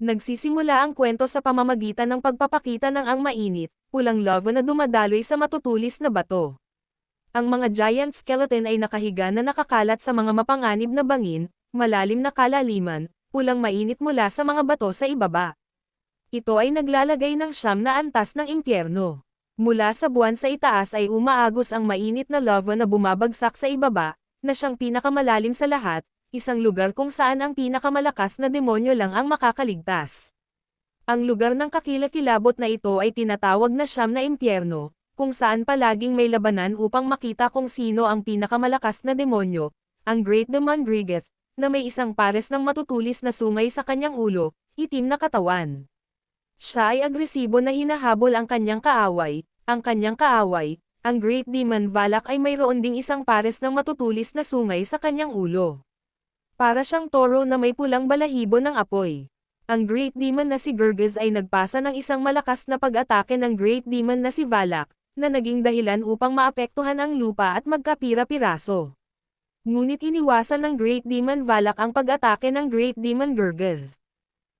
Nagsisimula ang kwento sa pamamagitan ng pagpapakita ng ang mainit, pulang lava na dumadaloy sa matutulis na bato. Ang mga giant skeleton ay nakahiga na nakakalat sa mga mapanganib na bangin, malalim na kalaliman, pulang mainit mula sa mga bato sa ibaba. Ito ay naglalagay ng siyam na antas ng impyerno. Mula sa buwan sa itaas ay umaagos ang mainit na lava na bumabagsak sa ibaba, na siyang pinakamalalim sa lahat, isang lugar kung saan ang pinakamalakas na demonyo lang ang makakaligtas. Ang lugar ng kakilakilabot na ito ay tinatawag na siyam na impyerno, kung saan palaging may labanan upang makita kung sino ang pinakamalakas na demonyo, ang Great Demon Griggith, na may isang pares ng matutulis na sungay sa kanyang ulo, itim na katawan. Siya ay agresibo na hinahabol ang kanyang kaaway, ang Great Demon Valak ay mayroon ding isang pares ng matutulis na sungay sa kanyang ulo. Para siyang toro na may pulang balahibo ng apoy. Ang Great Demon na si Gurgis ay nagpasa ng isang malakas na pag-atake ng Great Demon na si Valak, na naging dahilan upang maapektuhan ang lupa at magkapira-piraso. Ngunit iniwasan ng Great Demon Valak ang pag-atake ng Great Demon Gurgis.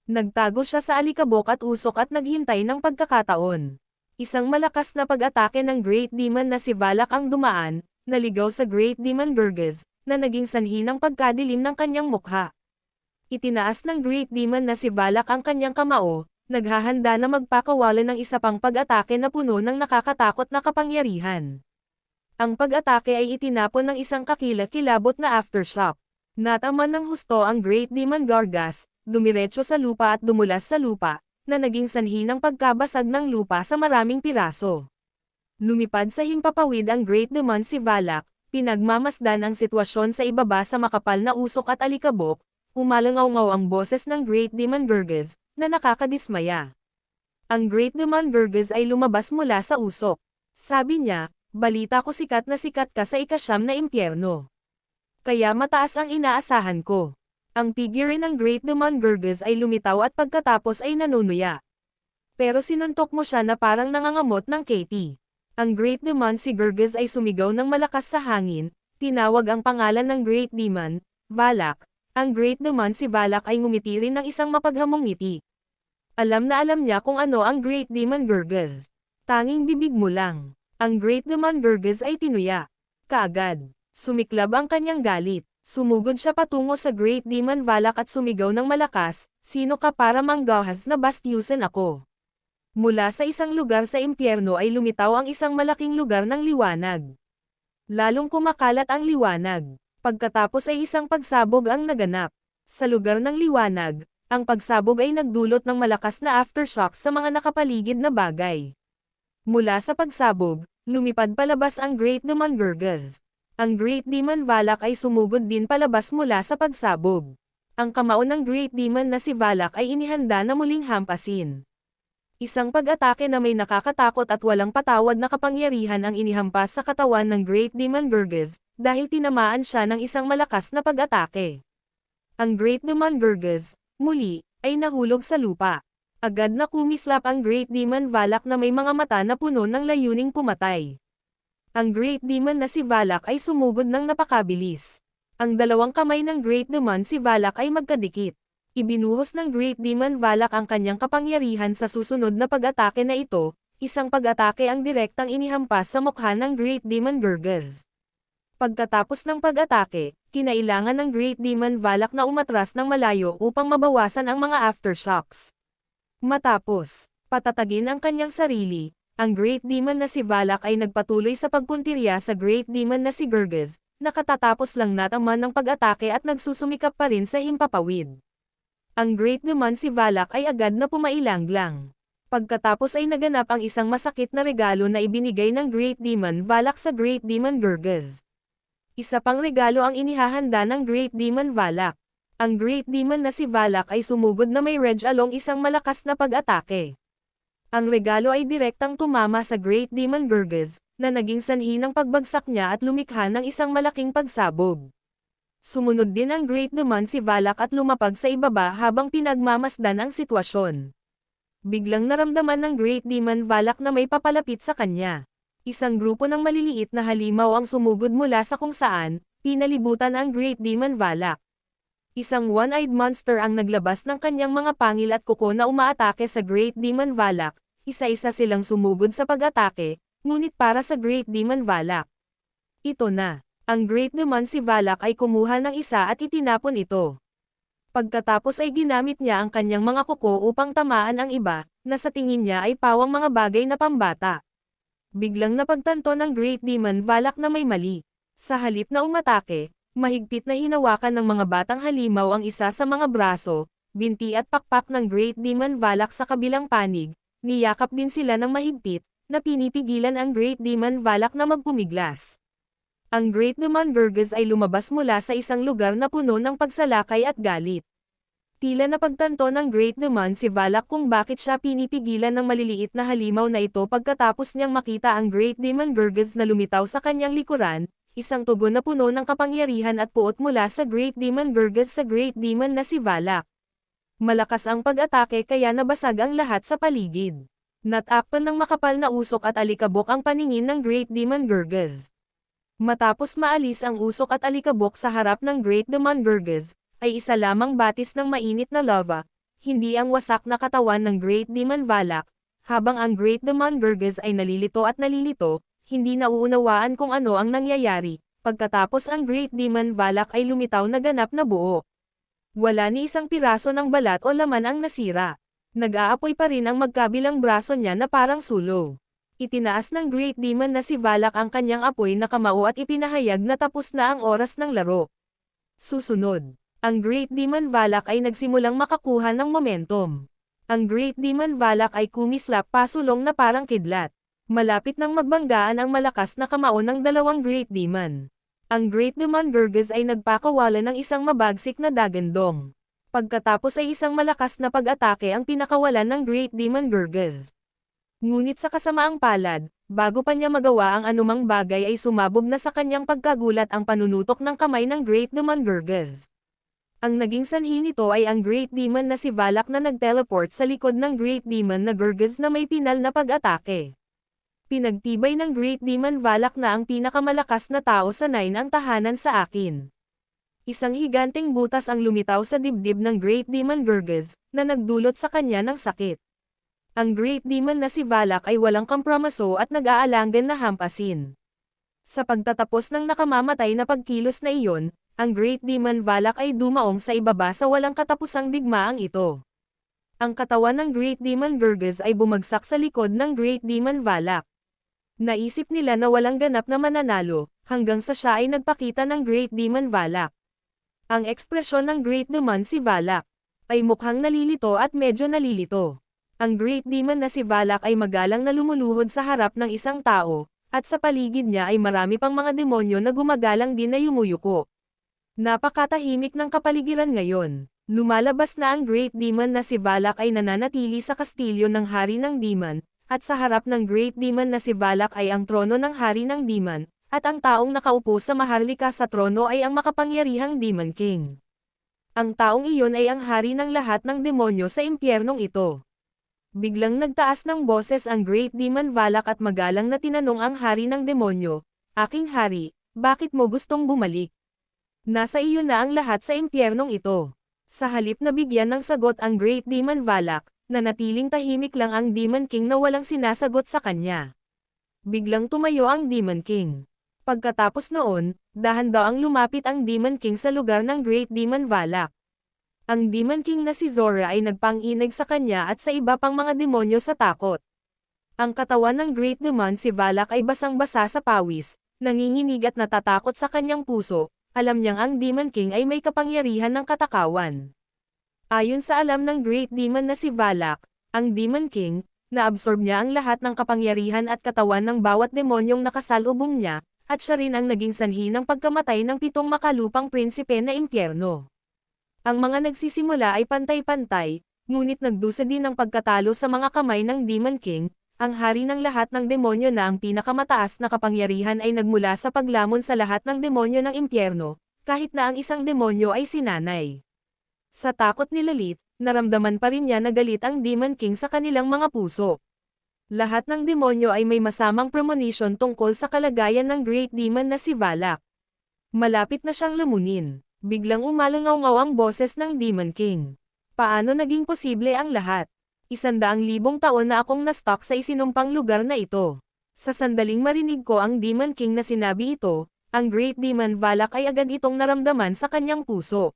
Nagtago siya sa alikabok at usok at naghintay ng pagkakataon. Isang malakas na pag-atake ng Great Demon na si Valak ang dumaan, naligaw sa Great Demon Gurgis, na naging sanhi ng pagkadilim ng kanyang mukha. Itinaas ng Great Demon na si Valak ang kanyang kamao, naghahanda na magpakawala ng isa pang pag-atake na puno ng nakakatakot na kapangyarihan. Ang pag-atake ay itinapon ng isang kakilakilabot na aftershock. Nataman ng husto ang Great Demon Gargas, dumiretso sa lupa at dumulas sa lupa, na naging sanhi ng pagkabasag ng lupa sa maraming piraso. Lumipad sa himpapawid ang Great Demon si Valak, pinagmamasdan ang sitwasyon sa ibaba sa makapal na usok at alikabok, umalangaw-ngaw ang boses ng Great Demon Gurgis, na nakakadismaya. Ang Great Demon Gurgis ay lumabas mula sa usok. Sabi niya, balita ko sikat ka sa ikasyam na impyerno. Kaya mataas ang inaasahan ko. Ang figure ng Great Demon Gurgis ay lumitaw at pagkatapos ay nanunuya. Pero sinuntok mo siya na parang nangangamot ng Katie. Ang Great Demon si Gurgis ay sumigaw ng malakas sa hangin, tinawag ang pangalan ng Great Demon, Valak. Ang Great Demon si Valak ay ngumiti rin ng isang mapaghamong ngiti. Alam na alam niya kung ano ang Great Demon Gurgis. Tanging bibig mo lang. Ang Great Demon Gurgis ay tinuya. Kaagad. Sumiklab ang kanyang galit. Sumugod siya patungo sa Great Demon Valak at sumigaw ng malakas, sino ka para manggahas na bastyusan ako? Mula sa isang lugar sa impyerno ay lumitaw ang isang malaking lugar ng liwanag. Lalong kumakalat ang liwanag. Pagkatapos ay isang pagsabog ang naganap. Sa lugar ng liwanag, ang pagsabog ay nagdulot ng malakas na aftershock sa mga nakapaligid na bagay. Mula sa pagsabog, lumipad palabas ang Great Demon Gurgis. Ang Great Demon Valak ay sumugod din palabas mula sa pagsabog. Ang kamao ng Great Demon na si Valak ay inihanda na muling hampasin. Isang pag-atake na may nakakatakot at walang patawad na kapangyarihan ang inihampas sa katawan ng Great Demon Gurgis, dahil tinamaan siya ng isang malakas na pag-atake. Ang Great Demon Gurgis, muli, ay nahulog sa lupa. Agad na kumislap ang Great Demon Valak na may mga mata na puno ng layuning pumatay. Ang Great Demon na si Valak ay sumugod ng napakabilis. Ang dalawang kamay ng Great Demon si Valak ay magkadikit. Ibinuhos ng Great Demon Valak ang kanyang kapangyarihan sa susunod na pag-atake na ito, isang pag-atake ang direktang inihampas sa mukha ng Great Demon Gurgis. Pagkatapos ng pag-atake, kinailangan ng Great Demon Valak na umatras ng malayo upang mabawasan ang mga aftershocks. Matapos, patatagin ang kanyang sarili, ang Great Demon na si Valak ay nagpatuloy sa pagpuntirya sa Great Demon na si Gurgis, nakatatapos lang nataman ng pag-atake at nagsusumikap pa rin sa himpapawid. Ang Great Demon si Valak ay agad na pumailanglang. Pagkatapos ay naganap ang isang masakit na regalo na ibinigay ng Great Demon Valak sa Great Demon Gurgis. Isa pang regalo ang inihahanda ng Great Demon Valak. Ang Great Demon na si Valak ay sumugod na may rage along isang malakas na pag-atake. Ang regalo ay direktang tumama sa Great Demon Gurgis, na naging sanhi ng pagbagsak niya at lumikha ng isang malaking pagsabog. Sumunod din ang Great Demon si Valak at lumapag sa ibaba habang pinagmamasdan ang sitwasyon. Biglang naramdaman ng Great Demon Valak na may papalapit sa kanya. Isang grupo ng maliliit na halimaw ang sumugod mula sa kung saan, pinalibutan ang Great Demon Valak. Isang one-eyed monster ang naglabas ng kanyang mga pangil at kuko na umaatake sa Great Demon Valak. Isa-isa silang sumugod sa pag-atake, ngunit para sa Great Demon Valak. Ito na. Ang Great Demon si Valak ay kumuha ng isa at itinapon ito. Pagkatapos ay ginamit niya ang kanyang mga kuko upang tamaan ang iba, na sa tingin niya ay pawang mga bagay na pambata. Biglang napagtanto ng Great Demon Valak na may mali. Sa halip na umatake, mahigpit na hinawakan ng mga batang halimaw ang isa sa mga braso, binti at pakpak ng Great Demon Valak sa kabilang panig, niyakap din sila ng mahigpit, na pinipigilan ang Great Demon Valak na magpumiglas. Ang Great Demon Gurgaz ay lumabas mula sa isang lugar na puno ng pagsalakay at galit. Tila napagtanto ng Great Demon si Valak kung bakit siya pinipigilan ng maliliit na halimaw na ito pagkatapos niyang makita ang Great Demon Gurgaz na lumitaw sa kanyang likuran, isang tugon na puno ng kapangyarihan at puot mula sa Great Demon Gurgaz sa Great Demon na si Valak. Malakas ang pag-atake kaya nabasag ang lahat sa paligid. Natakpan ng makapal na usok at alikabok ang paningin ng Great Demon Gurgaz. Matapos maalis ang usok at alikabok sa harap ng Great Demon Gurgaz, ay isa lamang batis ng mainit na lava, hindi ang wasak na katawan ng Great Demon Valak. Habang ang Great Demon Gurgaz ay nalilito at nalilito, hindi nauunawaan kung ano ang nangyayari. Pagkatapos ang Great Demon Valak ay lumitaw na ganap na buo. Wala ni isang piraso ng balat o laman ang nasira. Nag-aapoy pa rin ang magkabilang braso niya na parang sulo. Itinaas ng Great Demon na si Valak ang kanyang apoy na kamao at ipinahayag na tapos na ang oras ng laro. Susunod, ang Great Demon Valak ay nagsimulang makakuha ng momentum. Ang Great Demon Valak ay kumislap pasulong na parang kidlat. Malapit nang magbanggaan ang malakas na kamao ng dalawang Great Demon. Ang Great Demon Gurgaz ay nagpakawala ng isang mabagsik na dagandong. Pagkatapos ay isang malakas na pag-atake ang pinakawalan ng Great Demon Gurgaz. Ngunit sa kasamaang palad, bago pa niya magawa ang anumang bagay ay sumabog na sa kanyang pagkagulat ang panunutok ng kamay ng Great Demon Gurgaz. Ang naging sanhi nito ay ang Great Demon na si Valak na nag-teleport sa likod ng Great Demon na Gurgaz na may pinal na pag-atake. Pinagtibay ng Great Demon Valak na ang pinakamalakas na tao sa 9 ang tahanan sa akin. Isang higanteng butas ang lumitaw sa dibdib ng Great Demon Gurgaz, na nagdulot sa kanya ng sakit. Ang Great Demon na si Valak ay walang kompromiso at nag-aalangan na hampasin. Sa pagtatapos ng nakamamatay na pagkilos na iyon, ang Great Demon Valak ay dumaong sa ibaba sa walang katapusang digmaang ito. Ang katawan ng Great Demon Gurgaz ay bumagsak sa likod ng Great Demon Valak. Naisip nila na walang ganap na mananalo, hanggang sa siya ay nagpakita ng Great Demon Valak. Ang ekspresyon ng Great Demon si Valak ay mukhang nalilito at medyo nalilito. Ang Great Demon na si Valak ay magalang na lumuluhod sa harap ng isang tao, at sa paligid niya ay marami pang mga demonyo na gumagalang din na yumuyuko. Napakatahimik ng kapaligiran ngayon. Lumalabas na ang Great Demon na si Valak ay nananatili sa kastilyo ng Hari ng Demon, at sa harap ng Great Demon na si Valak ay ang trono ng Hari ng Demon, at ang taong nakaupo sa maharlika sa trono ay ang makapangyarihang Demon King. Ang taong iyon ay ang hari ng lahat ng demonyo sa impyernong ito. Biglang nagtaas ng boses ang Great Demon Valak at magalang na tinanong ang hari ng demonyo, "Aking hari, bakit mo gustong bumalik? Nasa iyo na ang lahat sa impyernong ito." Sa halip na bigyan ng sagot ang Great Demon Valak, nanatiling tahimik lang ang Demon King na walang sinasagot sa kanya. Biglang tumayo ang Demon King. Pagkatapos noon, dahan-daang lumapit ang Demon King sa lugar ng Great Demon Valak. Ang Demon King na si Zora ay nagpang-inig sa kanya at sa iba pang mga demonyo sa takot. Ang katawan ng Great Demon si Valak ay basang-basa sa pawis, nanginginig at natatakot sa kanyang puso, alam niyang ang Demon King ay may kapangyarihan ng katakawan. Ayon sa alam ng Great Demon na si Valak, ang Demon King, naabsorb niya ang lahat ng kapangyarihan at katawan ng bawat demonyong nakasalubong niya, at siya rin ang naging sanhi ng pagkamatay ng 7 makalupang prinsipe na impyerno. Ang mga nagsisimula ay pantay-pantay, ngunit nagdusa din ng pagkatalo sa mga kamay ng Demon King, ang hari ng lahat ng demonyo na ang pinakamataas na kapangyarihan ay nagmula sa paglamon sa lahat ng demonyo ng impyerno, kahit na ang isang demonyo ay sinanay. Sa takot ni Lalit, naramdaman pa rin niya na galit ang Demon King sa kanilang mga puso. Lahat ng demonyo ay may masamang premonition tungkol sa kalagayan ng Great Demon na si Valak. Malapit na siyang lamunin. Biglang umalangaw-ngaw ang boses ng Demon King. Paano naging posible ang lahat? 100,000 taon na akong na-stuck sa isinumpang lugar na ito. Sa sandaling marinig ko ang Demon King na sinabi ito, ang Great Demon Valak ay agad itong naramdaman sa kanyang puso.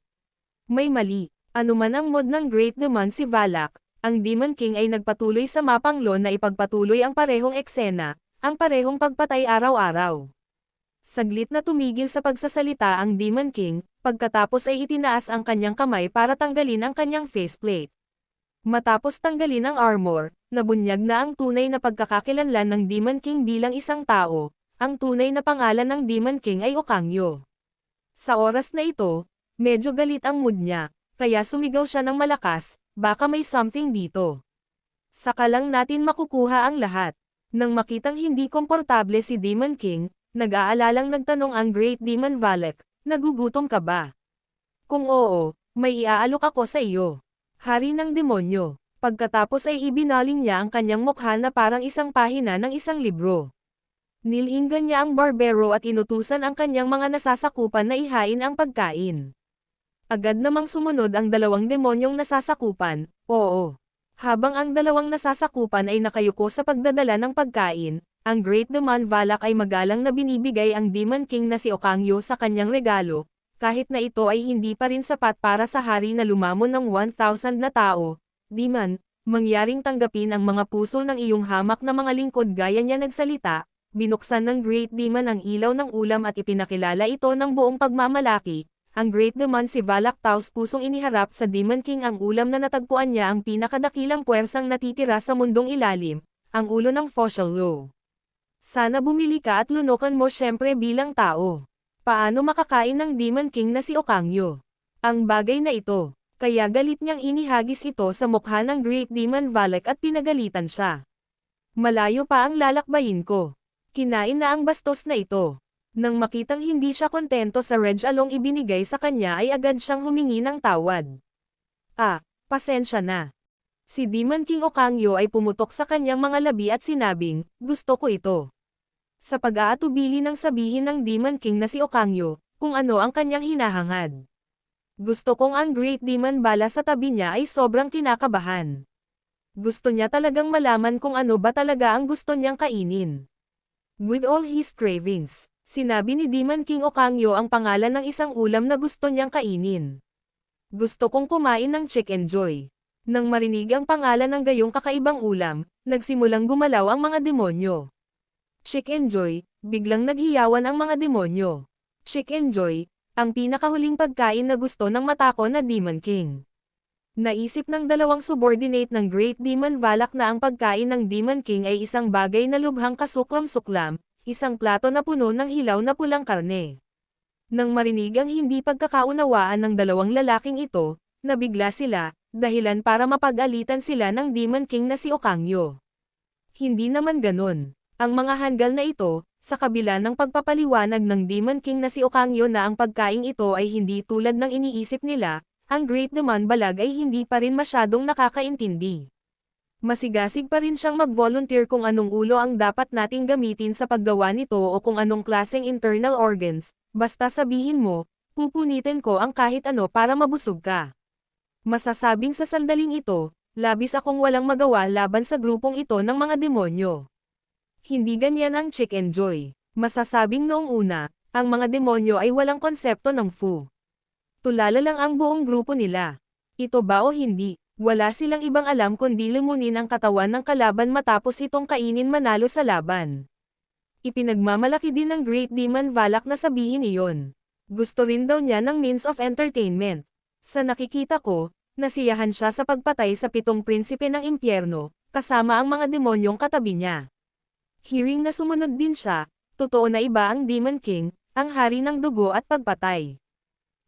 May mali. Anuman ang mood ng Great Demon si Valak, ang Demon King ay nagpatuloy sa mapang Lon na ipagpatuloy ang parehong eksena, ang parehong pagpatay araw-araw. Saglit na tumigil sa pagsasalita ang Demon King, pagkatapos ay itinaas ang kanyang kamay para tanggalin ang kanyang faceplate. Matapos tanggalin ang armor, nabunyag na ang tunay na pagkakakilanlan ng Demon King bilang isang tao, ang tunay na pangalan ng Demon King ay Okangyo. Sa oras na ito, medyo galit ang mood niya, kaya sumigaw siya ng malakas, baka may something dito. Saka lang natin makukuha ang lahat. Nang makitang hindi komportable si Demon King, nag-aalalang nagtanong ang Great Demon Valak, nagugutom ka ba? Kung oo, may iaalok ako sa iyo. Hari ng demonyo. Pagkatapos ay ibinaling niya ang kanyang mukha na parang isang pahina ng isang libro. Nilinggan niya ang barbero at inutusan ang kanyang mga nasasakupan na ihain ang pagkain. Agad namang sumunod ang dalawang demonyong nasasakupan, oo. Habang ang dalawang nasasakupan ay nakayuko sa pagdadala ng pagkain, ang Great Demon Valak ay magalang na binibigay ang Demon King na si Okangyo sa kanyang regalo, kahit na ito ay hindi pa rin sapat para sa hari na lumamon ng 1,000 na tao. Demon, mangyaring tanggapin ang mga puso ng iyong hamak na mga lingkod gaya niya nagsalita, binuksan ng Great Demon ang ilaw ng ulam at ipinakilala ito ng buong pagmamalaki. Ang Great Demon si Valak taos pusong iniharap sa Demon King ang ulam na natagpuan niya ang pinakadakilang puwersang natitira sa mundong ilalim, ang ulo ng fossil roe. Sana bumili ka at lunukan mo syempre bilang tao. Paano makakain ng Demon King na si Okangyo? Ang bagay na ito, kaya galit niyang inihagis ito sa mukha ng Great Demon Valak at pinagalitan siya. Malayo pa ang lalakbayin ko. Kinain na ang bastos na ito. Nang makitang hindi siya kontento sa regalong ibinigay sa kanya ay agad siyang humingi ng tawad. Pasensya na. Si Demon King Okangyo ay pumutok sa kanyang mga labi at sinabing, gusto ko ito. Sa pag-aatubili ng sabihin ng Demon King na si Okangyo, kung ano ang kanyang hinahangad. Gusto kong ang Great Demon Bala sa tabi niya ay sobrang kinakabahan. Gusto niya talagang malaman kung ano ba talaga ang gusto niyang kainin. With all his cravings, sinabi ni Demon King Okangyo ang pangalan ng isang ulam na gusto niyang kainin. Gusto kong kumain ng chicken joy. Nang marinig ang pangalan ng gayong kakaibang ulam, nagsimulang gumalaw ang mga demonyo. Chicken joy, biglang naghiyawan ang mga demonyo. Chicken joy, ang pinakahuling pagkain na gusto ng matako na Demon King. Naisip ng dalawang subordinate ng Great Demon Valak na ang pagkain ng Demon King ay isang bagay na lubhang kasuklam-suklam, isang plato na puno ng hilaw na pulang karne. Nang marinig ang hindi pagkakaunawaan ng dalawang lalaking ito, nabigla sila, dahilan para mapag-alitan sila ng Demon King na si Okangyo. Hindi naman ganon. Ang mga handgal na ito, sa kabila ng pagpapaliwanag ng Demon King na si Okangyo na ang pagkain ito ay hindi tulad ng iniisip nila, ang Great Demon Balag ay hindi pa rin masyadong nakakaintindi. Masigasig pa rin siyang mag-volunteer kung anong ulo ang dapat nating gamitin sa paggawa nito o kung anong klaseng internal organs, basta sabihin mo, pupunitin ko ang kahit ano para mabusog ka. Masasabing sa sandaling ito, labis akong walang magawa laban sa grupong ito ng mga demonyo. Hindi ganyan ang chicken joy. Masasabing noong una, ang mga demonyo ay walang konsepto ng fu. Tulala lang ang buong grupo nila. Ito ba o hindi, wala silang ibang alam kundi lumunin ang katawan ng kalaban matapos itong kainin manalo sa laban. Ipinagmamalaki din ng Great Demon Valak na sabihin iyon. Gusto rin daw niya ng means of entertainment. Sa nakikita ko, nasiyahan siya sa pagpatay sa 7 prinsipe ng impyerno, kasama ang mga demonyong katabi niya. Hearing na sumunod din siya, totoo na iba ang Demon King, ang hari ng dugo at pagpatay.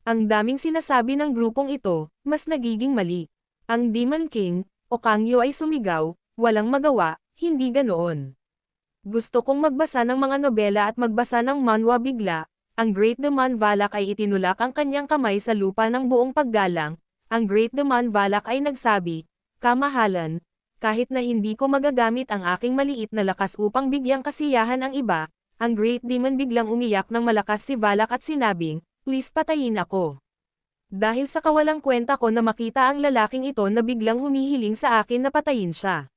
Ang daming sinasabi ng grupong ito, mas nagiging mali. Ang Demon King, Okangyo ay sumigaw, walang magawa, hindi ganoon. Gusto kong magbasa ng mga nobela at magbasa ng manhwa bigla. Ang Great Demon Valak ay itinulak ang kanyang kamay sa lupa ng buong paggalang. Ang Great Demon Valak ay nagsabi, kamahalan, kahit na hindi ko magagamit ang aking maliit na lakas upang bigyang kasiyahan ang iba, ang Great Demon biglang umiyak ng malakas si Valak at sinabing, please patayin ako. Dahil sa kawalang kwenta ko na makita ang lalaking ito na biglang humihiling sa akin na patayin siya.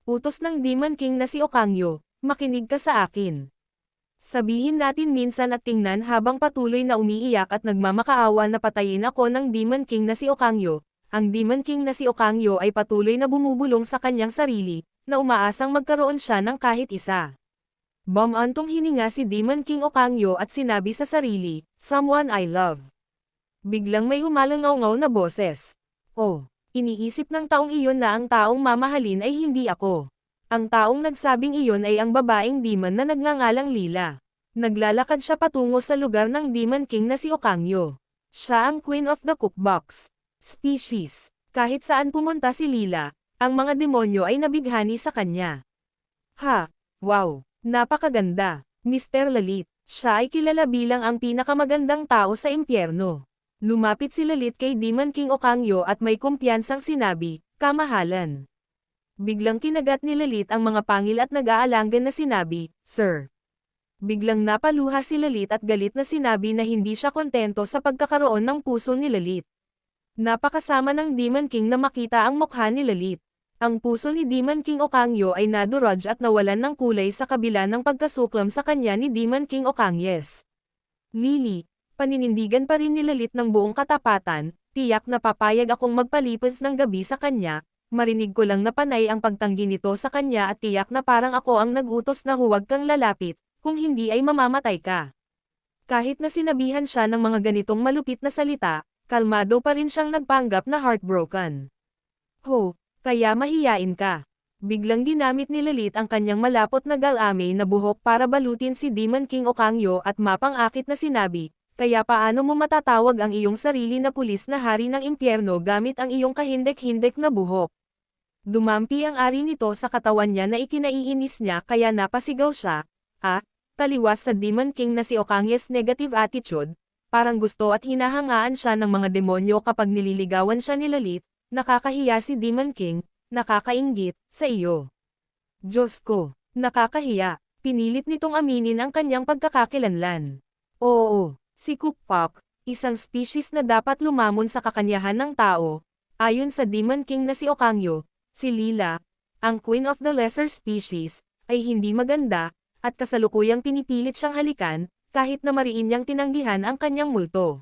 Utos ng Demon King na si Okangyo, makinig ka sa akin. Sabihin natin minsan at tingnan habang patuloy na umiiyak at nagmamakaawa na patayin ako ng Demon King na si Okangyo. Ang Demon King na si Okangyo ay patuloy na bumubulong sa kanyang sarili, na umaasang magkaroon siya ng kahit isa. Bumantong hininga si Demon King Okangyo at sinabi sa sarili, "Someone I love." Biglang may humalangaw-ngaw na boses. Oh, iniisip ng taong iyon na ang taong mamahalin ay hindi ako. Ang taong nagsabing iyon ay ang babaeng demon na nagngangalang Lila. Naglalakad siya patungo sa lugar ng Demon King na si Okangyo. Siya ang Queen of the Cookbox species. Kahit saan pumunta si Lila, ang mga demonyo ay nabighani sa kanya. Ha! Wow! Napakaganda! Mr. Lalit, siya ay kilala bilang ang pinakamagandang tao sa impyerno. Lumapit si Lalit kay Demon King Okangyo at may kumpiyansang sinabi, "Kamahalan." Biglang kinagat ni Lalit ang mga pangil at nag-aalangan na sinabi, "Sir." Biglang napaluha si Lalit at galit na sinabi na hindi siya kontento sa pagkakaroon ng puso ni Lalit. Napakasama ng Demon King na makita ang mukha ni Lalit. Ang puso ni Demon King Okangyo ay nadurog at nawalan ng kulay sa kabila ng pagkasuklam sa kanya ni Demon King Okanyes. Lily, paninindigan pa rin ni Lalit ng buong katapatan, tiyak na papayag akong magpalipas ng gabi sa kanya. Marinig ko lang na panay ang pagtanggi nito sa kanya at tiyak na parang ako ang nag-utos na huwag kang lalapit, kung hindi ay mamamatay ka. Kahit na sinabihan siya ng mga ganitong malupit na salita, kalmado pa rin siyang nagpanggap na heartbroken. Ho, kaya mahiyain ka. Biglang ginamit ni Lalit ang kanyang malapot na galame na buhok para balutin si Demon King Okangyo at mapang-akit na sinabi, "Kaya paano mo matatawag ang iyong sarili na pulis na hari ng impyerno gamit ang iyong kahindek-hindek na buhok?" Dumampi ang ari nito sa katawan niya na ikinaiinis niya kaya napasigaw siya, taliwas sa Demon King na si Okangye's negative attitude, parang gusto at hinahangaan siya ng mga demonyo kapag nililigawan siya ni Lalit, nakakahiya si Demon King, nakakainggit, sa iyo. Diyos ko, nakakahiya, pinilit nitong aminin ang kanyang pagkakakilanlan. Oo, si Cookpok, isang species na dapat lumamon sa kakanyahan ng tao, ayon sa Demon King na si Okangyo. Si Lila, ang Queen of the Lesser Species, ay hindi maganda, at kasalukuyang pinipilit siyang halikan, kahit na mariin niyang tinanggihan ang kanyang multo.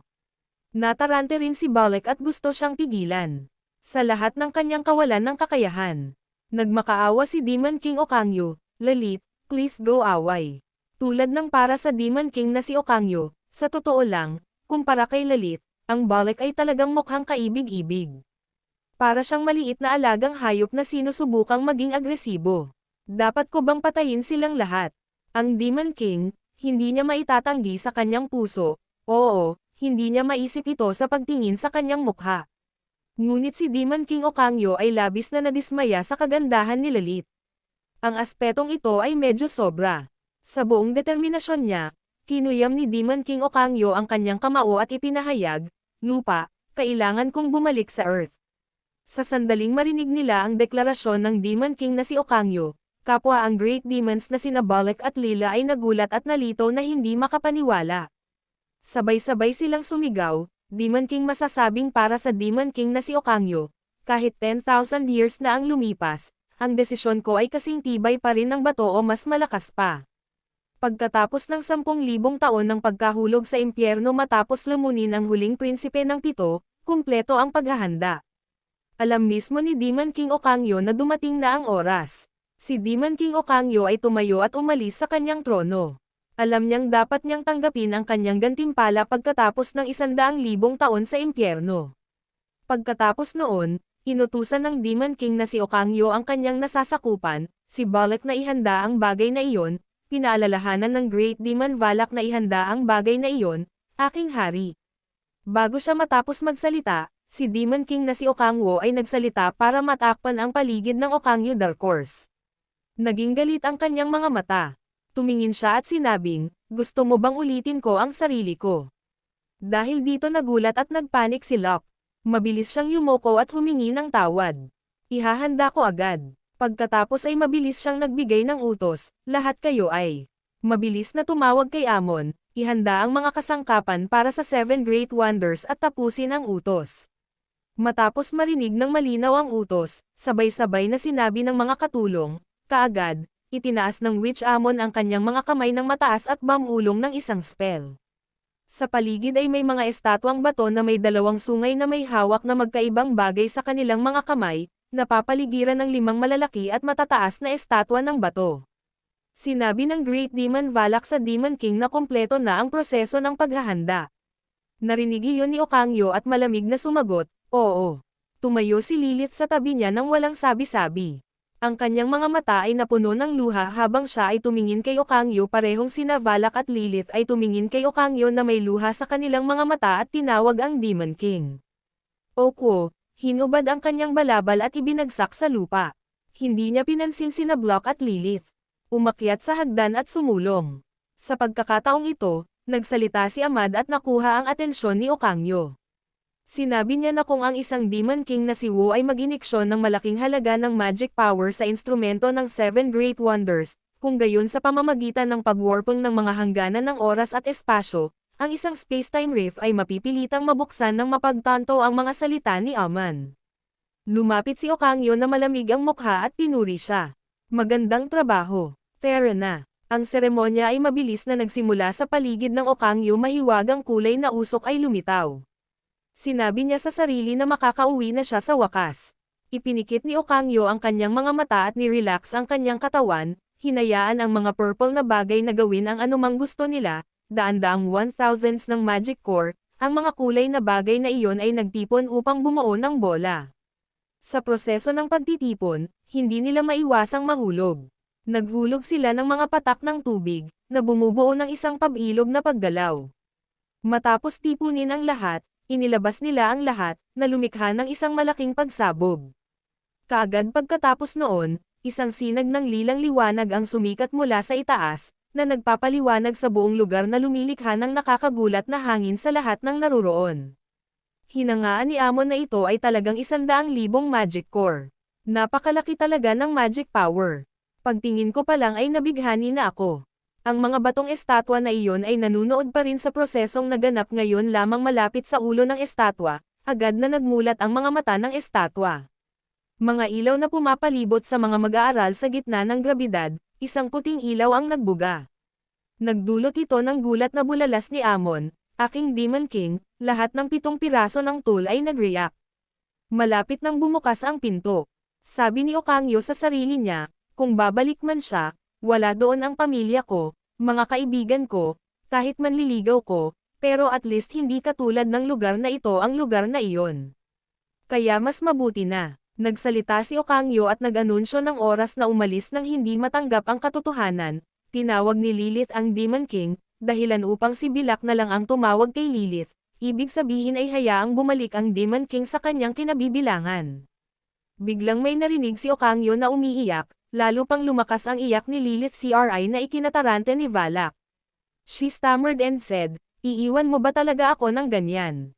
Natarante rin si Balek at gusto siyang pigilan. Sa lahat ng kanyang kawalan ng kakayahan. Nagmakaawa si Demon King Okangyo, "Lalit, please go away." Tulad ng para sa Demon King na si Okangyo, sa totoo lang, kumpara kay Lalit, ang Balek ay talagang mukhang kaibig-ibig. Para siyang maliit na alagang hayop na sinusubukang maging agresibo. Dapat ko bang patayin silang lahat? Ang Demon King, hindi niya maitatanggi sa kanyang puso, oo, hindi niya maisip ito sa pagtingin sa kanyang mukha. Ngunit si Demon King Okangyo ay labis na nadismaya sa kagandahan ni Lalit. Ang aspetong ito ay medyo sobra. Sa buong determinasyon niya, kinuyam ni Demon King Okangyo ang kanyang kamao at ipinahayag, "Lupa, kailangan kong bumalik sa Earth." Sa sandaling marinig nila ang deklarasyon ng Demon King na si Okangyo, kapwa ang Great Demons na sina Balek at Lila ay nagulat at nalito na hindi makapaniwala. Sabay-sabay silang sumigaw, "Demon King!" Masasabing para sa Demon King na si Okangyo, kahit 10,000 years na ang lumipas, ang desisyon ko ay kasing tibay pa rin ng bato o mas malakas pa. Pagkatapos ng 10,000 taon ng pagkahulog sa impyerno matapos lamunin ang huling prinsipe ng 7, kumpleto ang paghahanda. Alam mismo ni Demon King Okangyo na dumating na ang oras. Si Demon King Okangyo ay tumayo at umalis sa kanyang trono. Alam niyang dapat niyang tanggapin ang kanyang gantimpala pagkatapos ng 100,000 taon sa impyerno. Pagkatapos noon, inutusan ng Demon King na si Okangyo ang kanyang nasasakupan, si Balak na ihanda ang bagay na iyon, pinaalalahanan ng Great Demon Valak na ihanda ang bagay na iyon, "Aking hari." Bago siya matapos magsalita, si Demon King na si Okangwo ay nagsalita para matakpan ang paligid ng Okangyo Dark Horse. Naging galit ang kanyang mga mata. Tumingin siya at sinabing, "Gusto mo bang ulitin ko ang sarili ko?" Dahil dito nagulat at nagpanik si Locke. Mabilis siyang yumoko at humingi ng tawad. "Ihahanda ko agad." Pagkatapos ay mabilis siyang nagbigay ng utos, "Lahat kayo ay." Mabilis na tumawag kay Amon, ihanda ang mga kasangkapan para sa 7 Great Wonders at tapusin ang utos. Matapos marinig ng malinaw ang utos, sabay-sabay na sinabi ng mga katulong, kaagad, itinaas ng Witch Amon ang kanyang mga kamay ng mataas at bamulong ng isang spell. Sa paligid ay may mga estatwang bato na may dalawang sungay na may hawak na magkaibang bagay sa kanilang mga kamay, napapaligiran ng 5 malalaki at matataas na estatwa ng bato. Sinabi ng Great Demon Valak sa Demon King na kompleto na ang proseso ng paghahanda. Narinig iyon ni Okangyo at malamig na sumagot, oo. Tumayo si Lilith sa tabi niya nang walang sabi-sabi. Ang kanyang mga mata ay napuno ng luha habang siya ay tumingin kay Okangyo, parehong sina Valak at Lilith ay tumingin kay Okangyo na may luha sa kanilang mga mata at tinawag ang Demon King. Okwo, hinubad ang kanyang balabal at ibinagsak sa lupa. Hindi niya pinansin sina Block at Lilith. Umakyat sa hagdan at sumulong. Sa pagkakataong ito, nagsalita si Ahmad at nakuha ang atensyon ni Okangyo. Sinabi niya na kung ang isang Demon King na si Wu ay mag-iniksyon ng malaking halaga ng magic power sa instrumento ng 7 Great Wonders, kung gayon sa pamamagitan ng pagwarpong ng mga hangganan ng oras at espasyo, ang isang space-time rift ay mapipilitang mabuksan ng mapagtanto ang mga salita ni Aman. Lumapit si Okangyo na malamig ang mukha at pinuri siya. Magandang trabaho, Terra na. Ang seremonya ay mabilis na nagsimula sa paligid ng Okangyo, mahiwagang kulay na usok ay lumitaw. Sinabi niya sa sarili na makakauwi na siya sa wakas. Ipinikit ni Okangyo ang kanyang mga mata at ni-relax ang kanyang katawan, hinayaan ang mga purple na bagay na gawin ang anumang gusto nila, daan-daang 1,000s ng magic core, ang mga kulay na bagay na iyon ay nagtipon upang bumuo ng bola. Sa proseso ng pagtitipon, hindi nila maiwasang mahulog. Naghulog sila ng mga patak ng tubig, na bumubuo ng isang pabilog na paggalaw. Matapos tipunin ang lahat, inilabas nila ang lahat, na lumikha ng isang malaking pagsabog. Kaagad pagkatapos noon, isang sinag ng lilang liwanag ang sumikat mula sa itaas, na nagpapaliwanag sa buong lugar na lumilikha ng nakakagulat na hangin sa lahat ng naruroon. Hinangaan ni Amon na ito ay talagang 100,000 magic core. Napakalaki talaga ng magic power. Pagtingin ko pa lang ay nabighani na ako. Ang mga batong estatwa na iyon ay nanunood pa rin sa prosesong naganap ngayon lamang malapit sa ulo ng estatwa, agad na nagmulat ang mga mata ng estatwa. Mga ilaw na pumapalibot sa mga mag-aaral sa gitna ng grabidad, isang puting ilaw ang nagbuga. Nagdulot ito ng gulat na bulalas ni Amon, aking Demon King, lahat ng 7 piraso ng tool ay nag-react. Malapit nang bumukas ang pinto. Sabi ni Okangyo sa sarili niya, kung babalik man siya, wala doon ang pamilya ko, mga kaibigan ko, kahit manliligaw ko, pero at least hindi katulad ng lugar na ito ang lugar na iyon. Kaya mas mabuti na. Nagsalita si Okangyo at nag-anunsyo ng oras na umalis nang hindi matanggap ang katotohanan. Tinawag ni Lilith ang Demon King, dahilan upang si Bilak na lang ang tumawag kay Lilith, ibig sabihin ay hayaang bumalik ang Demon King sa kanyang kinabibilangan. Biglang may narinig si Okangyo na umiiyak, lalo pang lumakas ang iyak ni Lilith CRI na ikinatarante ni Valak. She stammered and said, iiwan mo ba talaga ako ng ganyan?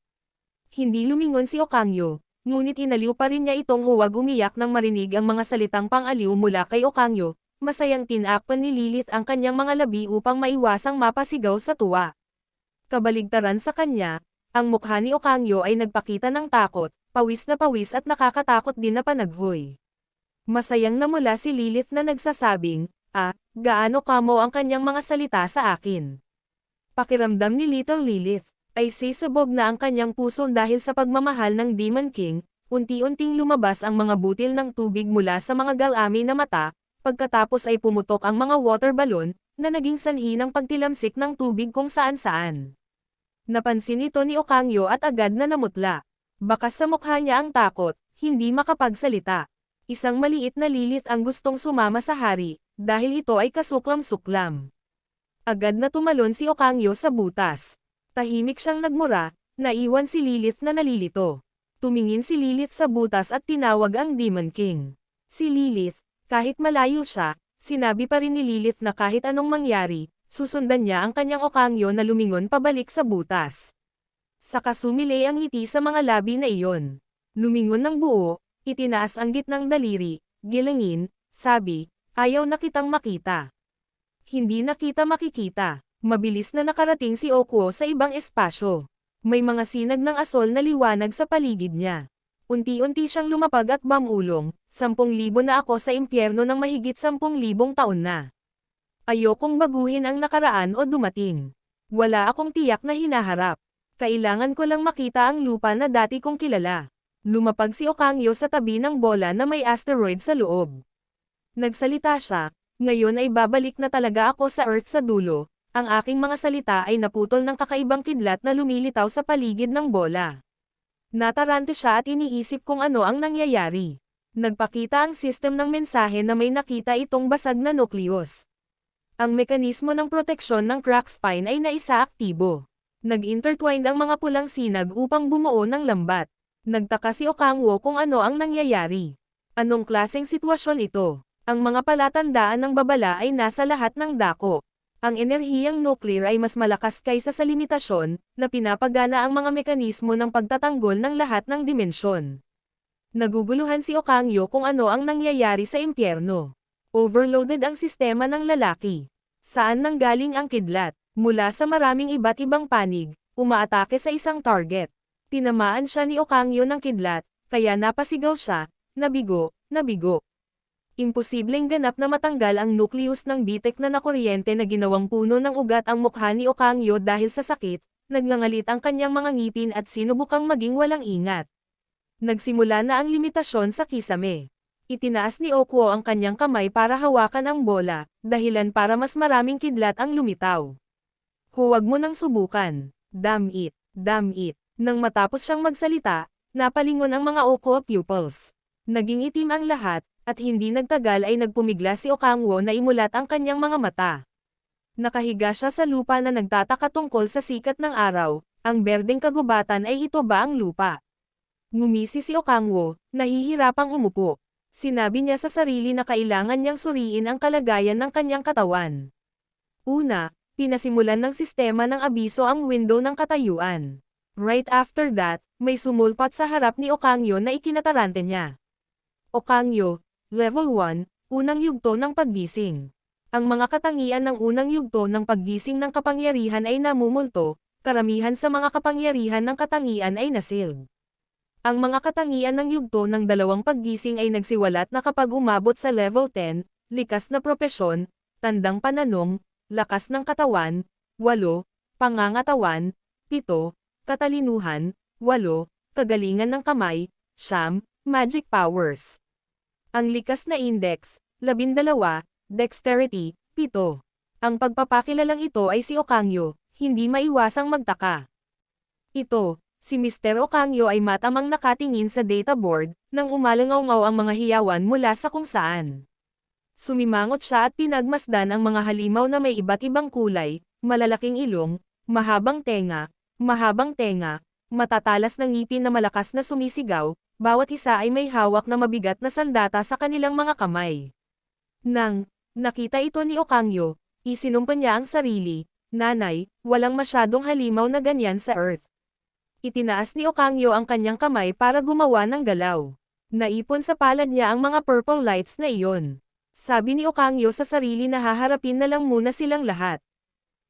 Hindi lumingon si Okangyo, ngunit inaliw pa rin niya itong huwag umiyak nang marinig ang mga salitang pang-aliw mula kay Okangyo. Masayang tinakpan ni Lilith ang kanyang mga labi upang maiwasang mapasigaw sa tuwa. Kabaligtaran sa kanya, ang mukha ni Okangyo ay nagpakita ng takot, pawis na pawis at nakakatakot din na panaghoy. Masayang namula si Lilith na nagsasabing, gaano kamo ang kanyang mga salita sa akin. Pakiramdam ni Little Lilith, ay sisabog na ang kanyang puso dahil sa pagmamahal ng Demon King, unti-unting lumabas ang mga butil ng tubig mula sa mga galami na mata, pagkatapos ay pumutok ang mga water balloon, na naging sanhi ng pagtilamsik ng tubig kung saan-saan. Napansin ito ni Okangyo at agad na namutla. Bakas sa mukha niya ang takot, hindi makapagsalita. Isang maliit na Lilith ang gustong sumama sa hari, dahil ito ay kasuklam-suklam. Agad na tumalon si Okangyo sa butas. Tahimik siyang nagmura, naiwan si Lilith na nalilito. Tumingin si Lilith sa butas at tinawag ang Demon King. Si Lilith, kahit malayo siya, sinabi pa rin ni Lilith na kahit anong mangyari, susundan niya ang kanyang Okangyo na lumingon pabalik sa butas. Saka sumilay ang ngiti sa mga labi na iyon. Lumingon ng buo, itinaas ang gitnang daliri, gilangin, sabi, ayaw na kitang makita. Hindi na kita makikita. Mabilis na nakarating si Okuo sa ibang espasyo. May mga sinag ng asol na liwanag sa paligid niya. Unti-unti siyang lumapag at bamulong, 10,000 na ako sa impyerno ng mahigit 10,000 taon na. Ayokong baguhin ang nakaraan o dumating. Wala akong tiyak na hinaharap. Kailangan ko lang makita ang lupa na dati kong kilala. Lumapag si Okangyo sa tabi ng bola na may asteroid sa loob. Nagsalita siya, ngayon ay babalik na talaga ako sa Earth sa dulo. Ang aking mga salita ay naputol ng kakaibang kidlat na lumilitaw sa paligid ng bola. Natarante siya at iniisip kung ano ang nangyayari. Nagpakita ang sistem ng mensahe na may nakita itong basag na nukleus. Ang mekanismo ng proteksyon ng crack spine ay naisaaktibo. Nag-intertwined ang mga pulang sinag upang bumuo ng lambat. Nagtaka si Okangwo kung ano ang nangyayari. Anong klaseng sitwasyon ito? Ang mga palatandaan ng babala ay nasa lahat ng dako. Ang enerhiyang nuclear ay mas malakas kaysa sa limitasyon, na pinapagana ang mga mekanismo ng pagtatanggol ng lahat ng dimensyon. Naguguluhan si Okangyo kung ano ang nangyayari sa impyerno. Overloaded ang sistema ng lalaki. Saan nanggaling ang kidlat? Mula sa maraming iba't ibang panig, umaatake sa isang target. Tinamaan siya ni Okangyo ng kidlat, kaya napasigaw siya, nabigo, nabigo. Imposibleng ganap na matanggal ang nucleus ng bitek na nakuryente na ginawang puno ng ugat ang mukha ni Okangyo dahil sa sakit, nagngangalit ang kanyang mga ngipin at sinubukang maging walang ingat. Nagsimula na ang limitasyon sa kisame. Itinaas ni Okuo ang kanyang kamay para hawakan ang bola, dahilan para mas maraming kidlat ang lumitaw. Huwag mo nang subukan. Damn it, damn it. Nang matapos siyang magsalita, napalingon ang mga Okuo pupils. Naging itim ang lahat, at hindi nagtagal ay nagpumigla si Okangwo na imulat ang kanyang mga mata. Nakahiga siya sa lupa na nagtataka tungkol sa sikat ng araw, ang berdeng kagubatan ay ito ba ang lupa? Ngumisi si Okangwo, nahihirapang umupo. Sinabi niya sa sarili na kailangan niyang suriin ang kalagayan ng kanyang katawan. Una, pinasimulan ng sistema ng abiso ang window ng katayuan. Right after that, may sumulpat sa harap ni Okangyo na ikinatarante niya. Okangyo, Level 1, Unang Yugto ng Paggising. Ang mga katangian ng unang yugto ng paggising ng kapangyarihan ay namumulto, karamihan sa mga kapangyarihan ng katangian ay nasilb. Ang mga katangian ng yugto ng dalawang paggising ay nagsiwalat na kapag umabot sa level 10, likas na propesyon, tandang pananong, lakas ng katawan, 8, pangangatawan, 7, katalinuhan, 8, kagalingan ng kamay, 9, magic powers. Ang likas na index, 12, dexterity, 7. Ang pagpapakilalang ito ay si Okangyo, hindi maiwasang magtaka. Ito, si Mr. Okangyo ay matamang nakatingin sa data board, nang umalangaw-ngaw ang mga hiyawan mula sa kung saan. Sumimangot siya at pinagmasdan ang mga halimaw na may iba't ibang kulay, malalaking ilong, mahabang tenga, matatalas na ngipin na malakas na sumisigaw, bawat isa ay may hawak na mabigat na sandata sa kanilang mga kamay. Nang nakita ito ni Okangyo, isinumpa niya ang sarili, nanay, walang masyadong halimaw na ganyan sa Earth. Itinaas ni Okangyo ang kanyang kamay para gumawa ng galaw. Naipon sa palad niya ang mga purple lights na iyon. Sabi ni Okangyo sa sarili na haharapin na lang muna silang lahat.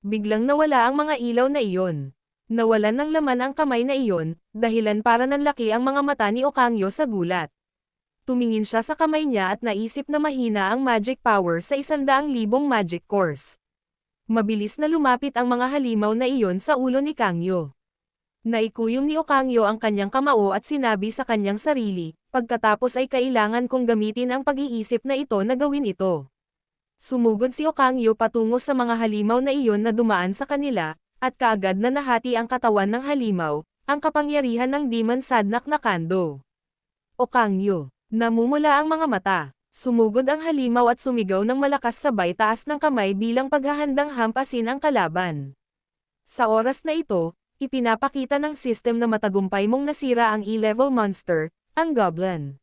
Biglang nawala ang mga ilaw na iyon. Nawalan ng laman ang kamay na iyon, dahilan para nanlaki ang mga mata ni Okangyo sa gulat. Tumingin siya sa kamay niya at naisip na mahina ang magic power sa 100,000 magic cores. Mabilis na lumapit ang mga halimaw na iyon sa ulo ni Kangyo. Naikuyom ni Okangyo ang kanyang kamao at sinabi sa kanyang sarili, pagkatapos ay kailangan kong gamitin ang pag-iisip na ito na gawin ito. Sumugod si Okangyo patungo sa mga halimaw na iyon na dumaan sa kanila, at kaagad na nahati ang katawan ng halimaw, ang kapangyarihan ng Demon Sadnak na Kando. Okangyo, namumula ang mga mata. Sumugod ang halimaw at sumigaw ng malakas sabay taas ng kamay bilang paghahandang hampasin ang kalaban. Sa oras na ito, ipinapakita ng system na matagumpay mong nasira ang E-level monster, ang Goblin.